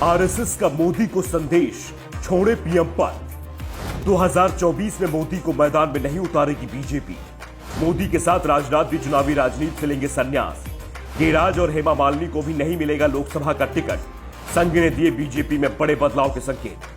RSS का मोदी को संदेश, छोड़े पीएम पद। 2024 में मोदी को मैदान में नहीं उतारेगी बीजेपी। मोदी के साथ राजनाथ भी चुनावी राजनीति से लेंगे संन्यास। गिरिराज और हेमा मालिनी को भी नहीं मिलेगा लोकसभा का टिकट। संघ ने दिए बीजेपी में बड़े बदलाव के संकेत।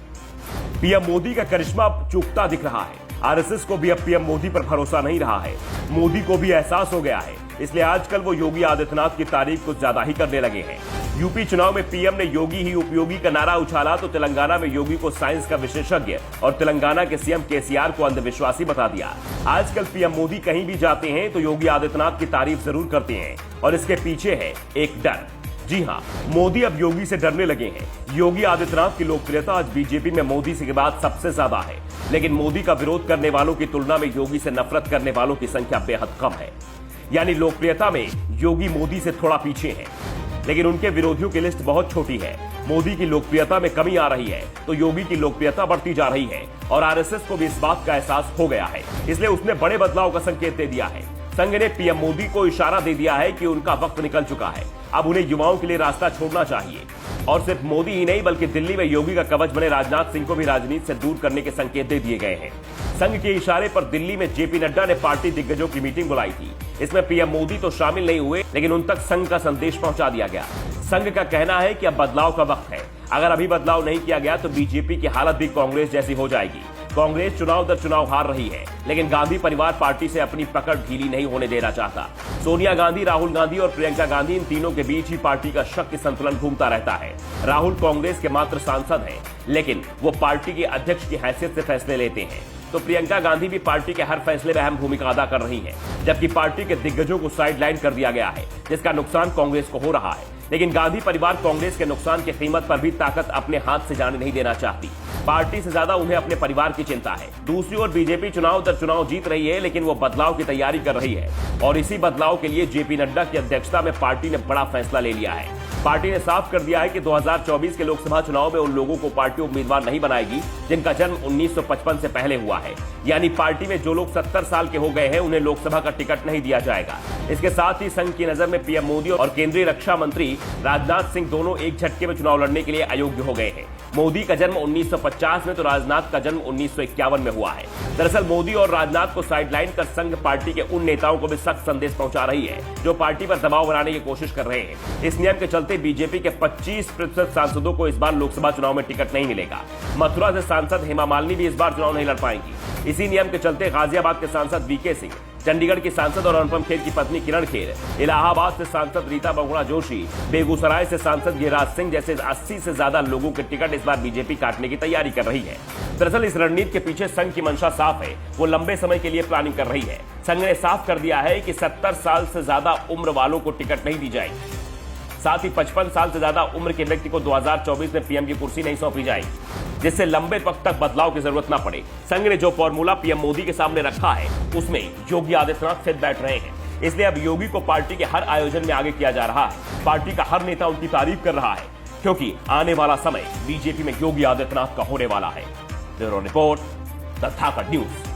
पीएम मोदी का करिश्मा अब चूकता दिख रहा है। आरएसएस को भी अब पीएम मोदी पर भरोसा नहीं रहा है। मोदी को भी एहसास हो गया है, इसलिए आजकल वो योगी आदित्यनाथ की तारीफ कुछ ज्यादा ही करने लगे हैं। यूपी चुनाव में पीएम ने योगी ही उपयोगी का नारा उछाला तो तेलंगाना में योगी को साइंस का विशेषज्ञ और तेलंगाना के सीएम केसीआर को अंधविश्वासी बता दिया। आजकल पीएम मोदी कहीं भी जाते हैं तो योगी आदित्यनाथ की तारीफ जरूर करते हैं और इसके पीछे है एक डर। जी हां, मोदी अब योगी से डरने लगे हैं। योगी आदित्यनाथ की लोकप्रियता आज बीजेपी में मोदी से के बाद सबसे ज्यादा है, लेकिन मोदी का विरोध करने वालों की तुलना में योगी से नफरत करने वालों की संख्या बेहद कम है। यानी लोकप्रियता में योगी मोदी से थोड़ा पीछे हैं, लेकिन उनके विरोधियों की लिस्ट बहुत छोटी है। मोदी की लोकप्रियता में कमी आ रही है तो योगी की लोकप्रियता बढ़ती जा रही है और आरएसएस को भी इस बात का एहसास हो गया है, इसलिए उसने बड़े बदलाव का संकेत दे दिया है। संघ ने पीएम मोदी को इशारा दे दिया है कि उनका वक्त निकल चुका है, अब उन्हें युवाओं के लिए रास्ता छोड़ना चाहिए। और सिर्फ मोदी ही नहीं बल्कि दिल्ली में योगी का कवच बने राजनाथ सिंह को भी राजनीति से दूर करने के संकेत दे दिए गए हैं। संघ के इशारे पर दिल्ली में जेपी नड्डा ने पार्टी दिग्गजों की मीटिंग बुलाई थी। इसमें पीएम मोदी तो शामिल नहीं हुए, लेकिन उन तक संघ का संदेश पहुंचा दिया गया। संघ का कहना है कि अब बदलाव का वक्त है। अगर अभी बदलाव नहीं किया गया तो बीजेपी की हालत भी कांग्रेस जैसी हो जाएगी। कांग्रेस चुनाव दर चुनाव हार रही है, लेकिन गांधी परिवार पार्टी से अपनी पकड़ ढीली नहीं होने देना चाहता। सोनिया गांधी, राहुल गांधी और प्रियंका गांधी, इन तीनों के बीच ही पार्टी का शक्ति संतुलन घूमता रहता है। राहुल कांग्रेस के मात्र सांसद हैं, लेकिन वो पार्टी के अध्यक्ष की हैसियत से फैसले लेते हैं, तो प्रियंका गांधी भी पार्टी के हर फैसले में अहम भूमिका अदा कर रही हैं, जबकि पार्टी के दिग्गजों को साइडलाइन कर दिया गया है, जिसका नुकसान कांग्रेस को हो रहा है। लेकिन गांधी परिवार कांग्रेस के नुकसान की कीमत पर भी ताकत अपने हाथ से जाने नहीं देना चाहती। पार्टी से ज्यादा उन्हें अपने परिवार की चिंता है। दूसरी ओर बीजेपी चुनाव दर चुनाव जीत रही है, लेकिन वो बदलाव की तैयारी कर रही है और इसी बदलाव के लिए जेपी नड्डा की अध्यक्षता में पार्टी ने बड़ा फैसला ले लिया है। पार्टी ने साफ कर दिया है कि 2024 के लोकसभा चुनाव में उन लोगों को पार्टी उम्मीदवार नहीं बनाएगी जिनका जन्म 1955 से पहले हुआ है। यानी पार्टी में जो लोग 70 साल के हो गए हैं उन्हें लोकसभा का टिकट नहीं दिया जाएगा। इसके साथ ही संघ की नजर में पीएम मोदी और केंद्रीय रक्षा मंत्री राजनाथ सिंह दोनों एक झटके में चुनाव लड़ने के लिए अयोग्य हो गए हैं। मोदी का जन्म 1950 में तो राजनाथ का जन्म 1951 में हुआ है। दरअसल मोदी और राजनाथ को साइडलाइन कर संघ पार्टी के उन नेताओं को भी सख्त संदेश पहुंचा रही है जो पार्टी पर दबाव बनाने की कोशिश कर रहे हैं। इस नियम के चलते बीजेपी के 25% सांसदों को इस बार लोकसभा चुनाव में टिकट नहीं मिलेगा। मथुरा से सांसद हेमा मालिनी भी इस बार चुनाव नहीं लड़ पाएंगी। इसी नियम के चलते गाजियाबाद के सांसद वीके सिंह, चंडीगढ़ की सांसद और अनुपम खेर की पत्नी किरण खेर, इलाहाबाद से सांसद रीता बहुगुणा जोशी, बेगूसराय से सांसद गिरिराज सिंह जैसे 80 से ज्यादा लोगों के टिकट इस बार बीजेपी काटने की तैयारी कर रही है। दरअसल इस रणनीति के पीछे संघ की मंशा साफ है, वो लंबे समय के लिए प्लानिंग कर रही है। संघ ने साफ कर दिया है कि 70 साल से ज्यादा उम्र वालों को टिकट नहीं दी जाएगी। साथ ही 55 साल से ज्यादा उम्र के व्यक्ति को 2024 में पीएम की कुर्सी नहीं सौंपी जाएगी, जिससे लंबे वक्त तक बदलाव की जरूरत न पड़े। संघ ने जो फॉर्मूला पीएम मोदी के सामने रखा है उसमें योगी आदित्यनाथ फिट बैठ रहे हैं, इसलिए अब योगी को पार्टी के हर आयोजन में आगे किया जा रहा है। पार्टी का हर नेता उनकी तारीफ कर रहा है, क्योंकि आने वाला समय बीजेपी में योगी आदित्यनाथ का होने वाला है। Bureau report, the Dhakad news.